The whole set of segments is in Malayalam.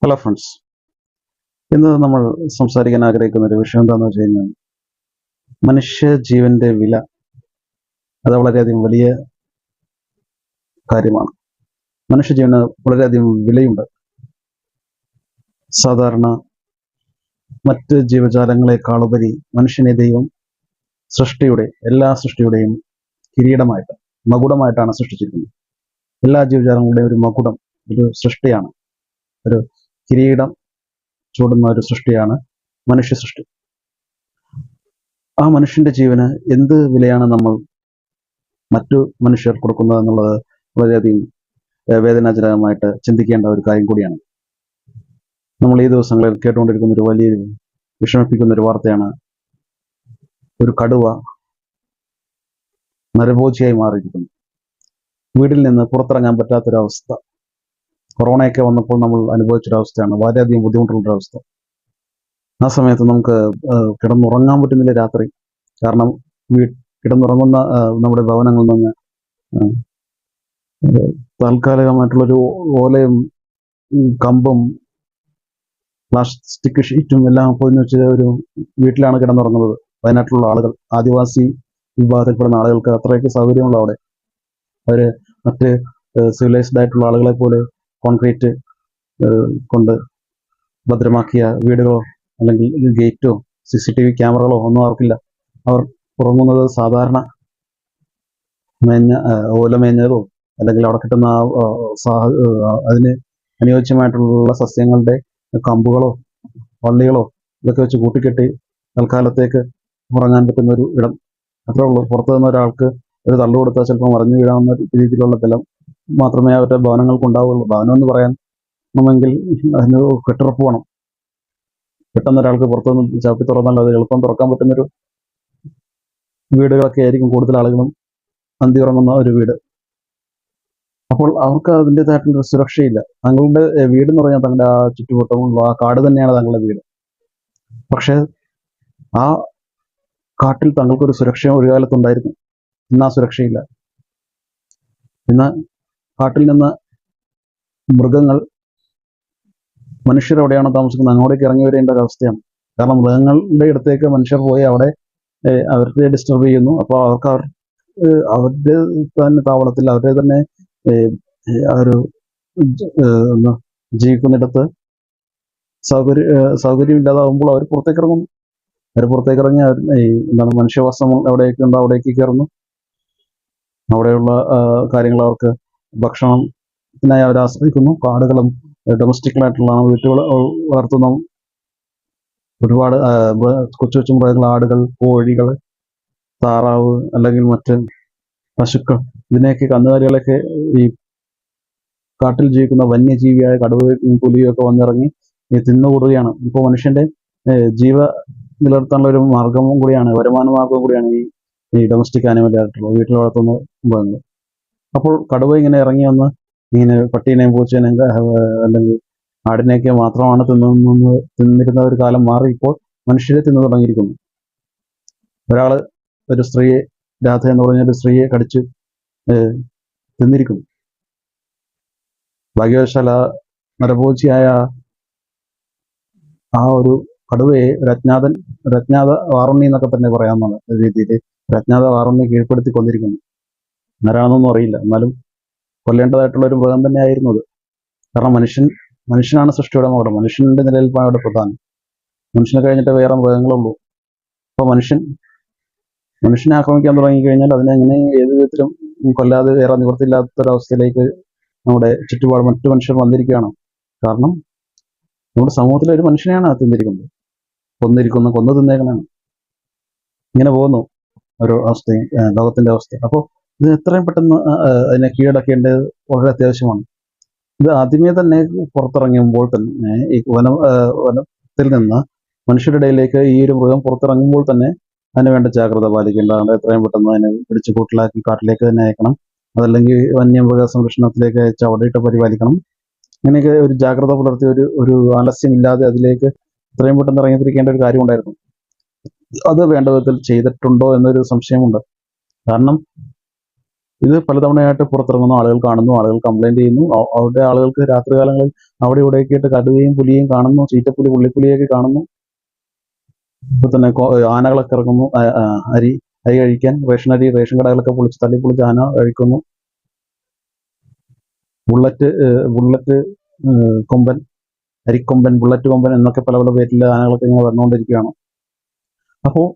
ഹലോ ഫ്രണ്ട്സ്, ഇന്ന് നമ്മൾ സംസാരിക്കാൻ ആഗ്രഹിക്കുന്ന ഒരു വിഷയം എന്താണെന്ന് വെച്ച് കഴിഞ്ഞാൽ മനുഷ്യ ജീവന്റെ വില. അത് വളരെയധികം വലിയ കാര്യമാണ്. മനുഷ്യജീവന് വളരെയധികം വിലയുണ്ട്. സാധാരണ മറ്റ് ജീവജാലങ്ങളെക്കാളുപരി മനുഷ്യനെ ദൈവം എല്ലാ സൃഷ്ടിയുടെയും കിരീടമായിട്ട്, മകുടമായിട്ടാണ് സൃഷ്ടിച്ചിരിക്കുന്നത്. എല്ലാ ജീവജാലങ്ങളുടെയും ഒരു മകുടം, ഒരു സൃഷ്ടിയാണ്, ഒരു കിരീടം ചൂടുന്ന ഒരു സൃഷ്ടിയാണ് മനുഷ്യ സൃഷ്ടി. ആ മനുഷ്യന്റെ ജീവന് എന്ത് വിലയാണ് നമ്മൾ മറ്റു മനുഷ്യർ കൊടുക്കുന്നത് എന്നുള്ളത് വളരെയധികം വേദനാജനകമായിട്ട് ചിന്തിക്കേണ്ട ഒരു കാര്യം കൂടിയാണ്. നമ്മൾ ഈ ദിവസങ്ങളിൽ കേട്ടുകൊണ്ടിരിക്കുന്ന ഒരു വലിയ വിഷമിപ്പിക്കുന്ന ഒരു വാർത്തയാണ്. ഒരു കടുവ നരഭോജിയായി മാറിയിരിക്കുന്നു. വീട്ടിൽ നിന്ന് പുറത്തിറങ്ങാൻ പറ്റാത്തൊരവസ്ഥ. കൊറോണയൊക്കെ വന്നപ്പോൾ നമ്മൾ അനുഭവിച്ചൊരവസ്ഥയാണ്, വളരെയധികം ബുദ്ധിമുട്ടുള്ളൊരവസ്ഥ. ആ സമയത്ത് നമുക്ക് കിടന്നുറങ്ങാൻ പറ്റുന്നില്ല രാത്രി. കാരണം കിടന്നുറങ്ങുന്ന നമ്മുടെ ഭവനങ്ങളിൽ നിന്ന് താൽക്കാലികമായിട്ടുള്ളൊരു ഓലയും കമ്പും പ്ലാസ്റ്റിക് ഷീറ്റും എല്ലാം പൊതിഞ്ഞ് വെച്ച് ഒരു വീട്ടിലാണ് കിടന്നുറങ്ങുന്നത്. വയനാട്ടിലുള്ള ആളുകൾ, ആദിവാസി വിഭാഗത്തിൽപ്പെടുന്ന ആളുകൾക്ക് അത്രയ്ക്ക് സൗകര്യമുള്ള അവിടെ. അവര് മറ്റ് സിവിലൈസ്ഡ് ആയിട്ടുള്ള ആളുകളെ പോലെ കോൺക്രീറ്റ് കൊണ്ട് ഭദ്രമാക്കിയ വീടുകളോ അല്ലെങ്കിൽ ഗേറ്റോ CCTV ക്യാമറകളോ ഒന്നും അവർക്കില്ല. അവർ ഉറങ്ങുന്നത് സാധാരണ ഓല മേഞ്ഞതോ അല്ലെങ്കിൽ അവിടെ കിട്ടുന്ന അതിന് അനുയോജ്യമായിട്ടുള്ള സസ്യങ്ങളുടെ കമ്പുകളോ വള്ളികളോ ഇതൊക്കെ വെച്ച് കൂട്ടിക്കെട്ടി തൽക്കാലത്തേക്ക് ഉറങ്ങാൻ പറ്റുന്ന ഒരു ഇടം. അത്രേ ഉള്ളൂ. പുറത്തു നിന്ന് ഒരാൾക്ക് ഒരു തള്ളു കൊടുത്താൽ ചിലപ്പോൾ മറിഞ്ഞു വീഴാവുന്ന രീതിയിലുള്ള ബലം മാത്രമേ അവരുടെ ഭവനങ്ങൾക്ക് ഉണ്ടാവുകയുള്ളൂ. ഭവനം എന്ന് പറയാമെങ്കിൽ അതിന് കെട്ടുറപ്പ് വേണം. പെട്ടെന്ന് ഒരാൾക്ക് പുറത്തുനിന്ന് ചവിട്ടി തുറന്നാൽ അത് എളുപ്പം തുറക്കാൻ പറ്റുന്നൊരു വീടുകളൊക്കെ ആയിരിക്കും കൂടുതൽ ആളുകളും അന്തി ഉറങ്ങുന്ന ഒരു വീട്. അപ്പോൾ അവർക്ക് അതിൻ്റെതായിട്ടുള്ള സുരക്ഷയില്ല. തങ്ങളുടെ വീട് എന്ന് പറഞ്ഞാൽ തങ്ങളുടെ ആ ചുറ്റുവട്ടമുള്ള ആ കാട് തന്നെയാണ് തങ്ങളുടെ വീട്. പക്ഷെ ആ കാട്ടിൽ തങ്ങൾക്കൊരു സുരക്ഷ ഒരു കാലത്തുണ്ടായിരുന്നു. ഇന്ന് ആ സുരക്ഷയില്ല. ഇന്ന് കാട്ടിൽ നിന്ന് മൃഗങ്ങൾ മനുഷ്യരെവിടെയാണ് താമസിക്കുന്നത് അങ്ങോട്ടേക്ക് ഇറങ്ങി വരേണ്ട ഒരവസ്ഥയാണ്. കാരണം മൃഗങ്ങളുടെ അടുത്തേക്ക് മനുഷ്യർ പോയി അവിടെ അവർക്ക് ഡിസ്റ്റർബ് ചെയ്യുന്നു. അപ്പോൾ അവർക്ക് അവരുടെ തന്നെ താവളത്തിൽ അവരുടെ തന്നെ ഒരു ജീവിക്കുന്നിടത്ത് സൗകര്യമില്ലാതാവുമ്പോൾ അവർ പുറത്തേക്ക് ഇറങ്ങുന്നു. അവർ പുറത്തേക്ക് ഇറങ്ങി എന്താണ് മനുഷ്യവാസം എവിടെയൊക്കെ ഉണ്ടോ അവിടേക്ക് കയറുന്നു. അവിടെയുള്ള കാര്യങ്ങൾ അവർക്ക് ഭക്ഷണത്തിനായി അവർ ആശ്രയിക്കുന്നു. കാടുകളും ഡൊമസ്റ്റിക്കലായിട്ടുള്ള വീട്ടുകൾ വളർത്തുന്ന ഒരുപാട് കൊച്ചു കൊച്ചു മൃഗങ്ങൾ, ആടുകൾ, കോഴികൾ, താറാവ് അല്ലെങ്കിൽ മറ്റ് പശുക്കൾ, ഇതിനെയൊക്കെ കന്നുകാലികളൊക്കെ ഈ കാട്ടിൽ ജീവിക്കുന്ന വന്യജീവിയായ കടുവയും പുലിയും ഒക്കെ വന്നിറങ്ങി തിന്നുകൂടുകയാണ്. ഇപ്പോൾ മനുഷ്യന്റെ ജീവ നിലനിർത്താനുള്ള ഒരു മാർഗവും കൂടിയാണ്, വരുമാന മാർഗവും കൂടിയാണ് ഈ ഡൊമസ്റ്റിക് ആനിമൽ ആയിട്ടുള്ള വീട്ടിൽ വളർത്തുന്ന മൃഗങ്ങൾ. അപ്പോൾ കടുവ ഇങ്ങനെ ഇറങ്ങി വന്ന് ഇങ്ങനെ പട്ടീനെയും പൂച്ചേനെയും അല്ലെങ്കിൽ ആടിനെയൊക്കെ മാത്രമാണ് തിന്നിരുന്ന ഒരു കാലം മാറി ഇപ്പോൾ മനുഷ്യരെ തിന്നു തുടങ്ങിയിരിക്കുന്നു. ഒരു സ്ത്രീയെ, രാധ എന്ന് പറഞ്ഞൊരു സ്ത്രീയെ കടിച്ച് തിന്നിരിക്കുന്നു. ഭാഗ്യവശാൽ നരഭോജിയായ ആ ഒരു കടുവയെ രജ്ഞാത വാറുണ്ണി എന്നൊക്കെ തന്നെ പറയാവുന്ന രീതിയിൽ രജ്ഞാത വാറുണ്ണി കീഴ്പ്പെടുത്തി കൊന്നിരിക്കുന്നു. ആരാണെന്നൊന്നും അറിയില്ല, എന്നാലും കൊല്ലേണ്ടതായിട്ടുള്ള ഒരു മൃഗം തന്നെ ആയിരുന്നു അത്. കാരണം മനുഷ്യനാണ് സൃഷ്ടിയുടെ മകുടം. മനുഷ്യന്റെ നിലനിൽപ്പാണ് അവിടെ പ്രധാനം. മനുഷ്യനെ കഴിഞ്ഞിട്ട് വേറെ മൃഗങ്ങളുള്ളൂ. അപ്പോൾ മനുഷ്യനെ ആക്രമിക്കാൻ തുടങ്ങിക്കഴിഞ്ഞാൽ അതിനെങ്ങനെ ഏത് വിധത്തിലും കൊല്ലാതെ വേറെ നിവൃത്തിയില്ലാത്തൊരവസ്ഥയിലേക്ക് നമ്മുടെ ചുറ്റുപാട് മറ്റു മനുഷ്യർ വന്നിരിക്കുകയാണ്. കാരണം നമ്മുടെ സമൂഹത്തിലെ ഒരു മനുഷ്യനെയാണ് തിന്നിരിക്കുന്നത്, കൊന്നു തിന്നേക്കണാണ്. ഇങ്ങനെ പോകുന്നു ഒരു അവസ്ഥയും ലോകത്തിന്റെ അവസ്ഥ. അപ്പോൾ ഇത് എത്രയും പെട്ടെന്ന് അതിനെ കീഴടക്കേണ്ടത് വളരെ അത്യാവശ്യമാണ്. ഇത് ആദ്യമേ തന്നെ പുറത്തിറങ്ങുമ്പോൾ തന്നെ ഈ വനത്തിൽ നിന്ന് മനുഷ്യരുടെ ഇടയിലേക്ക് ഈ ഒരു മൃഗം പുറത്തിറങ്ങുമ്പോൾ തന്നെ അതിന് വേണ്ട ജാഗ്രത പാലിക്കേണ്ടതാണ്. എത്രയും പെട്ടെന്ന് അതിനെ പിടിച്ച് കൂട്ടിലാക്കി കാട്ടിലേക്ക് തന്നെ അയക്കണം. അതല്ലെങ്കിൽ വന്യമൃഗ സംരക്ഷണത്തിലേക്ക് അയച്ച് അവിടെയിട്ട് പരിപാലിക്കണം. ഇങ്ങനെയൊക്കെ ഒരു ജാഗ്രത പുലർത്തി ഒരു ആലസ്യമില്ലാതെ അതിലേക്ക് എത്രയും പെട്ടെന്ന് ഇറങ്ങിത്തിരിക്കേണ്ട ഒരു കാര്യമുണ്ടായിരുന്നു. അത് വേണ്ട വിധത്തിൽ ചെയ്തിട്ടുണ്ടോ എന്നൊരു സംശയമുണ്ട്. കാരണം ഇത് പലതവണയായിട്ട് പുറത്തിറങ്ങുന്നു, ആളുകൾ കാണുന്നു, ആളുകൾ കംപ്ലൈന്റ് ചെയ്യുന്നു. അവിടെ ആളുകൾക്ക് രാത്രികാലങ്ങളിൽ അവിടെ ഇവിടെയൊക്കെ ആയിട്ട് കടുവയും പുലിയും കാണുന്നു, ചീറ്റപ്പുലി, പുള്ളിപ്പുലിയൊക്കെ കാണുന്നു. ഇപ്പൊ തന്നെ ആനകളൊക്കെ ഇറങ്ങുന്നു, അരി അരി കഴിക്കാൻ, റേഷൻ കടകളൊക്കെ തല്ലിപ്പൊളിച്ച് ആന കഴിക്കുന്നു. ബുള്ളറ്റ് ബുള്ളറ്റ് കൊമ്പൻ, അരിക്കൊമ്പൻ, ബുള്ളറ്റ് കൊമ്പൻ എന്നൊക്കെ പല പല പേരിൽ ആനകളൊക്കെ ഇങ്ങനെ വന്നുകൊണ്ടിരിക്കുകയാണ്. അപ്പോൾ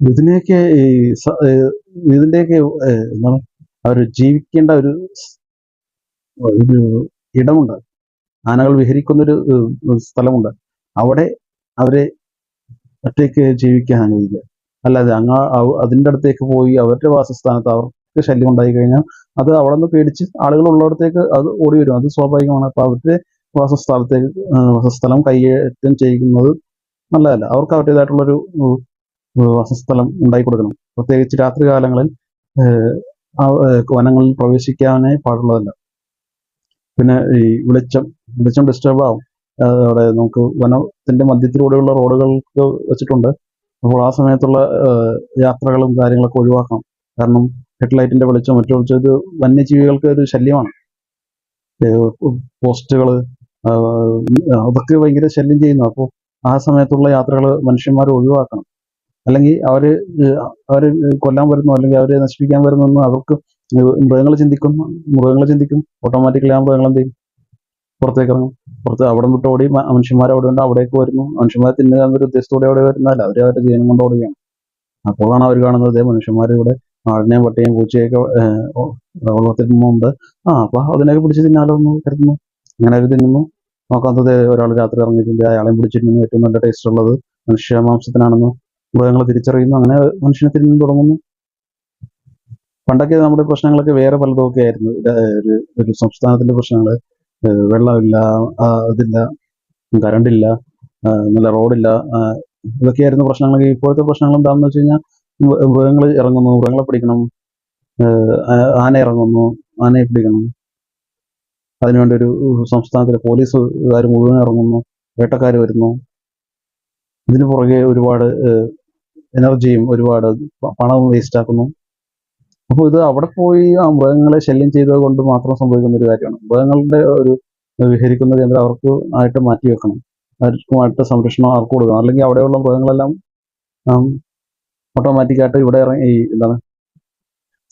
ഇതിനെയൊക്കെ ഇതിന്റെയൊക്കെ എന്താണ്, അവർ ജീവിക്കേണ്ട ഒരു ഇടമുണ്ട്, ആനകൾ വിഹരിക്കുന്നൊരു സ്ഥലമുണ്ട്. അവിടെ അവരെ ഒറ്റയ്ക്ക് ജീവിക്കാൻ അനുവദിക്കുക. അല്ലാതെ അതിൻ്റെ അടുത്തേക്ക് പോയി അവരുടെ വാസസ്ഥാനത്ത് അവർക്ക് ശല്യം ഉണ്ടായി കഴിഞ്ഞാൽ അത് അവിടെ നിന്ന് പേടിച്ച് ആളുകൾ ഉള്ളിടത്തേക്ക് അത് ഓടി വരും. അത് സ്വാഭാവികമാണ്. അപ്പോൾ അവരുടെ വാസസ്ഥലം കൈയേറ്റം ചെയ്യുന്നത് നല്ലതല്ല. അവർക്ക് അവരുടേതായിട്ടുള്ളൊരു വാസസ്ഥലം ഉണ്ടാക്കി കൊടുക്കണം. പ്രത്യേകിച്ച് രാത്രി കാലങ്ങളിൽ വനങ്ങളിൽ പ്രവേശിക്കാനേ പാടുള്ളതല്ല. പിന്നെ ഈ വെളിച്ചം ഡിസ്റ്റർബ് ആവും. അവിടെ നമുക്ക് വനത്തിന്റെ മധ്യത്തിലൂടെയുള്ള റോഡുകൾക്ക് വെച്ചിട്ടുണ്ട്. അപ്പോൾ ആ സമയത്തുള്ള യാത്രകളും കാര്യങ്ങളൊക്കെ ഒഴിവാക്കണം. കാരണം ഹെഡ്ലൈറ്റിന്റെ വെളിച്ചം ഇത് വന്യജീവികൾക്ക് ഒരു ശല്യമാണ്. പോസ്റ്റുകൾ അതൊക്കെ ഭയങ്കര ശല്യം ചെയ്യുന്നു. അപ്പോൾ ആ സമയത്തുള്ള യാത്രകൾ മനുഷ്യന്മാർ ഒഴിവാക്കണം. അല്ലെങ്കിൽ അവര് കൊല്ലാൻ വരുന്നു, അല്ലെങ്കിൽ അവരെ നശിപ്പിക്കാൻ വരുന്നു എന്ന് അവർക്ക് മൃഗങ്ങൾ ചിന്തിക്കും. ഓട്ടോമാറ്റിക്കലി ആ മൃഗങ്ങൾ എന്ത് ചെയ്യും? പുറത്തേക്ക് ഇറങ്ങും. അവിടെ വിട്ട് ഓടി മനുഷ്യന്മാർ അവിടെ ഉണ്ട്, അവിടേക്ക് വരുന്നു. മനുഷ്യന്മാരെ തിന്നുക എന്നൊരു ഉദ്ദേശത്തോടെ അവിടെ വരുന്നതല്ല, അവരുടെ ജീവനം കൊണ്ട് ഓടുകയാണ്. അപ്പോഴാണ് അവർ കാണുന്നത് മനുഷ്യന്മാർ ഇവിടെ ആടിനെയും പട്ടിയെയും പൂച്ചയൊക്കെ വളർത്തിട്ടുണ്ട്. അപ്പൊ അതിനൊക്കെ പിടിച്ച് തിന്നാലോ എന്ന് കരുതുന്നു. അങ്ങനെ അവർ തിന്നുന്നു. നോക്കാത്തത് ഒരാൾ രാത്രി ഇറങ്ങിയിട്ടുണ്ട്, അയാളെയും പിടിച്ചിരുന്നു. ഏറ്റവും നല്ല ടേസ്റ്റ് ഉള്ളത് മനുഷ്യ മാംസത്തിനാണെന്ന് മൃഗങ്ങൾ തിരിച്ചറിയുന്നു. അങ്ങനെ മനുഷ്യനെ തിന്നു തുടങ്ങുന്നു. പണ്ടൊക്കെ നമ്മുടെ പ്രശ്നങ്ങളൊക്കെ വേറെ പലതൊക്കെ ആയിരുന്നു. ഒരു സംസ്ഥാനത്തിന്റെ പ്രശ്നങ്ങൾ, വെള്ളമില്ല, ഇതില്ല, കറണ്ടില്ല, നല്ല റോഡില്ല, ഇതൊക്കെയായിരുന്നു പ്രശ്നങ്ങളൊക്കെ. ഇപ്പോഴത്തെ പ്രശ്നങ്ങൾ എന്താണെന്ന് വെച്ച് കഴിഞ്ഞാൽ മൃഗങ്ങൾ ഇറങ്ങുന്നു, മൃഗങ്ങളെ പിടിക്കണം, ആന ഇറങ്ങുന്നു, ആനയെ പിടിക്കണം. അതിനുവേണ്ടി ഒരു സംസ്ഥാനത്തിലെ പോലീസുകാർ മുഴുവൻ ഇറങ്ങുന്നു, വേട്ടക്കാർ വരുന്നു. ഇതിനു പുറകെ ഒരുപാട് എനർജിയും ഒരുപാട് പണവും വേസ്റ്റ് ആക്കുന്നു. അപ്പോൾ ഇത് അവിടെ പോയി ആ മൃഗങ്ങളെ ശല്യം ചെയ്തത് കൊണ്ട് മാത്രം സംഭവിക്കുന്ന ഒരു കാര്യമാണ്. മൃഗങ്ങളുടെ ഒരു വിഹരിക്കുന്ന കേന്ദ്രം അവർക്ക് ആയിട്ട് മാറ്റി വെക്കണം, അവർക്കുമായിട്ട് സംരക്ഷണം അവർക്ക് കൊടുക്കണം. അല്ലെങ്കിൽ അവിടെയുള്ള മൃഗങ്ങളെല്ലാം ഓട്ടോമാറ്റിക്കായിട്ട് ഇവിടെ ഇറങ്ങി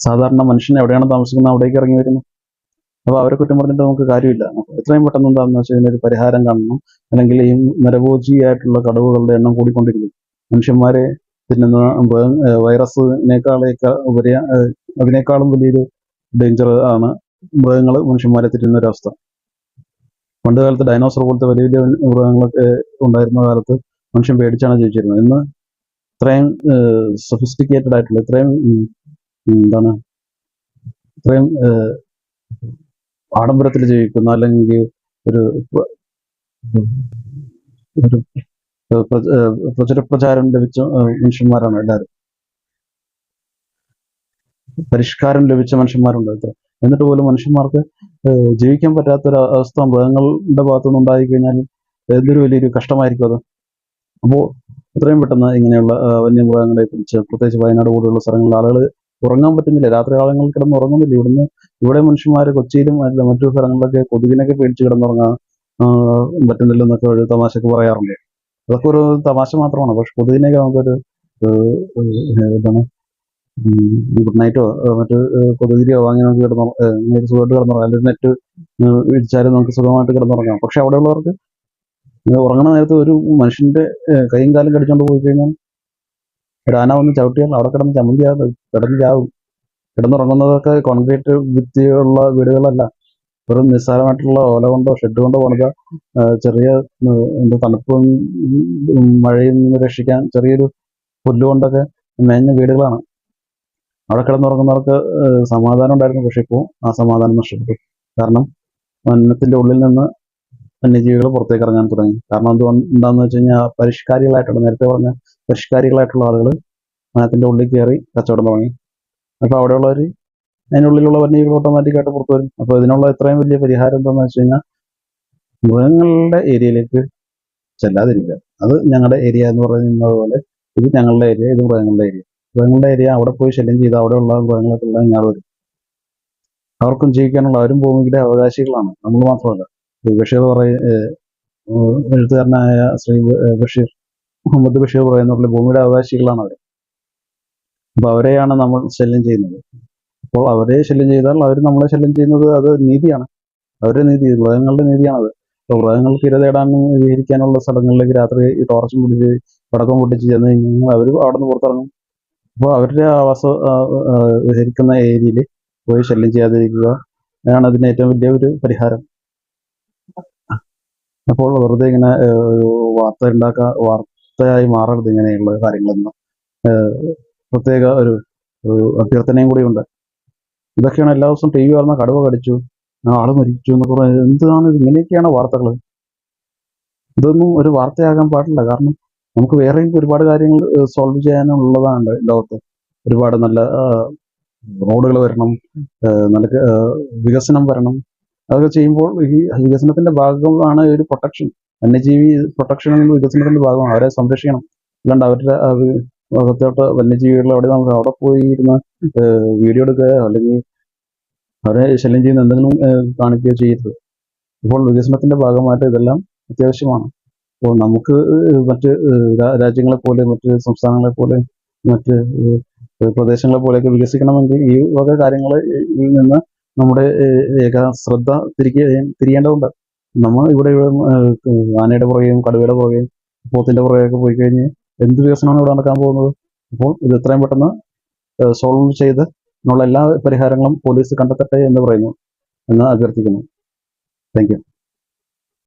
സാധാരണ മനുഷ്യൻ എവിടെയാണ് താമസിക്കുന്നത് അവിടേക്ക് ഇറങ്ങി വരുന്നു. അപ്പോൾ അവരെ കുറ്റം പറഞ്ഞിട്ട് നമുക്ക് കാര്യമില്ല. എത്രയും പെട്ടെന്ന് എന്താണെന്ന് വെച്ച് കഴിഞ്ഞാൽ ഒരു പരിഹാരം കാണണം. അല്ലെങ്കിൽ ഈ നരഭോജിയായിട്ടുള്ള കടുവകളുടെ എണ്ണം കൂടിക്കൊണ്ടിരിക്കും. മനുഷ്യന്മാരെ തിന്നുന്ന അതിനേക്കാളും വലിയൊരു ഡേഞ്ചർ ആണ് മൃഗങ്ങൾ മനുഷ്യന്മാരെ തിന്നുന്ന ഒരവസ്ഥ. പണ്ട് കാലത്ത് ഡൈനോസർ പോലത്തെ വലിയ വലിയ മൃഗങ്ങളൊക്കെ ഉണ്ടായിരുന്ന കാലത്ത് മനുഷ്യൻ പേടിച്ചാണ് ജീവിച്ചിരുന്നത്. ഇന്ന് ഇത്രയും സൊഫിസ്റ്റിക്കേറ്റഡ് ആയിട്ടുള്ള, ഇത്രയും ആഡംബരത്തിൽ ജീവിക്കുന്ന, അല്ലെങ്കിൽ ഒരു പ്രചാരം ലഭിച്ച മനുഷ്യന്മാരാണ് എല്ലാവരും. പരിഷ്കാരം ലഭിച്ച മനുഷ്യന്മാരുണ്ട്. എന്നിട്ട് പോലും മനുഷ്യന്മാർക്ക് ജീവിക്കാൻ പറ്റാത്തൊരവസ്ഥ മൃഗങ്ങളുടെ ഭാഗത്തുനിന്ന് ഉണ്ടായി കഴിഞ്ഞാൽ എന്തൊരു വലിയൊരു കഷ്ടമായിരിക്കും അത്. അപ്പോൾ എത്രയും പെട്ടെന്ന് ഇങ്ങനെയുള്ള വന്യമൃഗങ്ങളെ കുറിച്ച്, പ്രത്യേകിച്ച് വയനാട് പോലെയുള്ള സ്ഥലങ്ങളിൽ ആളുകൾ ഉറങ്ങാൻ പറ്റുന്നില്ല, രാത്രി കാലങ്ങളിൽ കിടന്ന് ഉറങ്ങുന്നില്ല. ഇവിടെ മനുഷ്യന്മാർ കൊച്ചിയിലും മറ്റു സ്ഥലങ്ങളിലൊക്കെ കൊതുകിനൊക്കെ പേടിച്ച് കിടന്നുറങ്ങാൻ പറ്റുന്നില്ലെന്നൊക്കെ ഒരു തമാശക്ക് പറയാറുണ്ട്. അതൊക്കെ ഒരു തമാശ മാത്രമാണ്. പക്ഷെ കൊതുകിനെയൊക്കെ നമുക്കൊരു ഗുഡ് നൈറ്റോ മറ്റു കൊതുകിരിയോ വാങ്ങി നമുക്ക് സുഖമായിട്ട് കിടന്നുറങ്ങാം. അല്ലെങ്കിൽ നെറ്റ് ഇടിച്ചാലും നമുക്ക് സുഖമായിട്ട് കിടന്നുറങ്ങാം. പക്ഷെ അവിടെയുള്ളവർക്ക് ഉറങ്ങണ നേരത്ത് ഒരു മനുഷ്യന്റെ കൈയും കാലും കടിച്ചോണ്ട് പോയി കഴിഞ്ഞാൽ ഒരാന വന്ന് ചവിട്ടിയാൽ അവിടെ കിടന്ന് കിടന്ന് ചാവും. കിടന്നുറങ്ങുന്നതൊക്കെ കോൺക്രീറ്റ് ഭിത്തിയുള്ള വീടുകളല്ല, വെറും നിസ്സാരമായിട്ടുള്ള ഓല കൊണ്ടോ ഷെഡ് കൊണ്ടോ പണിത ചെറിയ തണുപ്പും മഴയിൽ നിന്ന് രക്ഷിക്കാൻ ചെറിയൊരു പുല്ലുകൊണ്ടൊക്കെ മേഞ്ഞ വീടുകളാണ്. അവിടെ കിടന്നുറങ്ങുന്നവർക്ക് സമാധാനം ഉണ്ടായിരുന്നു. പക്ഷെ ഇപ്പോൾ ആ സമാധാനം നഷ്ടപ്പെട്ടു. കാരണം വനത്തിന്റെ ഉള്ളിൽ നിന്ന് വന്യജീവികൾ പുറത്തേക്ക് ഇറങ്ങാൻ തുടങ്ങി. കാരണം എന്താണെന്ന് വെച്ച് കഴിഞ്ഞാൽ നേരത്തെ പറഞ്ഞ പരിഷ്കാരികളായിട്ടുള്ള ആളുകൾ വനത്തിന്റെ ഉള്ളിൽ കയറി കച്ചവടം തുടങ്ങി. അപ്പോൾ അവിടെയുള്ളവർ അതിനുള്ളിലുള്ള വന്യജീവികൾ ഓട്ടോമാറ്റിക്കായിട്ട് പുറത്തു വരും. അപ്പോൾ ഇതിനുള്ള ഇത്രയും വലിയ പരിഹാരം എന്താണെന്ന് വെച്ച് കഴിഞ്ഞാൽ മൃഗങ്ങളുടെ ഏരിയയിലേക്ക് ചെല്ലാതിരിക്കുക. അത് ഞങ്ങളുടെ ഏരിയ എന്ന് പറയുന്നത് പോലെ ഇത് ഞങ്ങളുടെ ഏരിയ, ഇത് മൃഗങ്ങളുടെ ഏരിയ. മൃഗങ്ങളുടെ ഏരിയ അവിടെ പോയി ശല്യം ചെയ്ത് അവിടെയുള്ള മൃഗങ്ങളൊക്കെ ഞാൻ വരും. അവർക്കും ജീവിക്കാനുള്ള അവരും ഭൂമിയുടെ അവകാശികളാണ്, നമ്മൾ മാത്രമല്ല. ഈ ബഷീർ എഴുത്തുകാരനായ ശ്രീ ബഷീർ, മുഹമ്മദ് ബഷീർ പറയുന്ന പോലെ ഭൂമിയുടെ അവകാശികളാണ് അവർ. അപ്പൊ അവരെയാണ് നമ്മൾ ശല്യം ചെയ്യുന്നത്. അപ്പോൾ അവരെ ശല്യം ചെയ്താൽ അവർ നമ്മളെ ശല്യം ചെയ്യുന്നത് അത് നീതിയാണ്. അവരുടെ നീതി, മൃഗങ്ങളുടെ നീതിയാണത്. അപ്പോൾ മൃഗങ്ങൾക്ക് ഇര തേടാനും വിഹരിക്കാനുള്ള സ്ഥലങ്ങളിലേക്ക് രാത്രി ഈ ടോർച്ചും പിടിച്ച് പടക്കം പൊട്ടിച്ച് ചെന്ന് കഴിഞ്ഞാൽ അവർ അവിടെ നിന്ന് പുറത്തിറങ്ങും. അപ്പോൾ അവരുടെ വിഹരിക്കുന്ന ഏരിയയിൽ പോയി ശല്യം ചെയ്യാതിരിക്കുക ആണ് അതിന് ഏറ്റവും വലിയ ഒരു പരിഹാരം. അപ്പോൾ വെറുതെ ഇങ്ങനെ വാർത്തയായി മാറരുത് ഇങ്ങനെയുള്ള കാര്യങ്ങളൊന്നും. പ്രത്യേക ഒരു അഭ്യർത്ഥനയും കൂടിയുണ്ട്. ഇതൊക്കെയാണ് എല്ലാ ദിവസവും ടി വി പറഞ്ഞ കടുവ കടിച്ചു, ആള് മരിച്ചു എന്നൊക്കെ പറയുന്നത് എന്താണ്? ഇങ്ങനെയൊക്കെയാണ് വാർത്തകൾ. ഇതൊന്നും ഒരു വാർത്തയാകാൻ പാടില്ല. കാരണം നമുക്ക് വേറെയും ഒരുപാട് കാര്യങ്ങൾ സോൾവ് ചെയ്യാനുള്ളതാണ് ലോകത്ത്. ഒരുപാട് നല്ല റോഡുകൾ വരണം, നല്ല വികസനം വരണം. അതൊക്കെ ചെയ്യുമ്പോൾ ഈ വികസനത്തിന്റെ ഭാഗമാണ് ഒരു പ്രൊട്ടക്ഷൻ. വന്യജീവി പ്രൊട്ടക്ഷൻ എന്ന വികസനത്തിന്റെ ഭാഗമാണ്. അവരെ സംരക്ഷിക്കണം. അല്ലാണ്ട് അവരുടെ ഭാഗത്തോട്ട് വന്യജീവികൾ അവിടെ പോയി ഇരുന്ന് വീഡിയോ എടുക്കുകയോ അല്ലെങ്കിൽ അവരെ ശല്യം ചെയ്യുന്ന എന്തെങ്കിലും കാണിക്കുകയോ ചെയ്യരുത്. ഇപ്പോൾ വികസനത്തിന്റെ ഭാഗമായിട്ട് ഇതെല്ലാം അത്യാവശ്യമാണ്. അപ്പോൾ നമുക്ക് മറ്റ് രാജ്യങ്ങളെ പോലെ, മറ്റ് സംസ്ഥാനങ്ങളെ പോലെ, മറ്റ് പ്രദേശങ്ങളെ പോലെയൊക്കെ വികസിക്കണമെങ്കിൽ ഈ വക കാര്യങ്ങളിൽ നിന്ന് നമ്മുടെ ശ്രദ്ധ തിരിയേണ്ടതുണ്ട്. നമ്മൾ ഇവിടെ ആനയുടെ പുറകെയും കടുവയുടെ പുറകെയും പോത്തിന്റെ പുറകെയൊക്കെ പോയി കഴിഞ്ഞ് എന്ത് വികസനമാണ് ഇവിടെ നടക്കാൻ പോകുന്നത്? അപ്പോൾ ഇത് എത്രയും പെട്ടെന്ന് സോൾവ് ചെയ്ത് ഉള്ള എല്ലാ പരിഹാരങ്ങളും പോലീസ് കണ്ടെത്തട്ടെ എന്ന് പറയുന്നു, എന്ന് അഭ്യർത്ഥിക്കുന്നു. Thank you.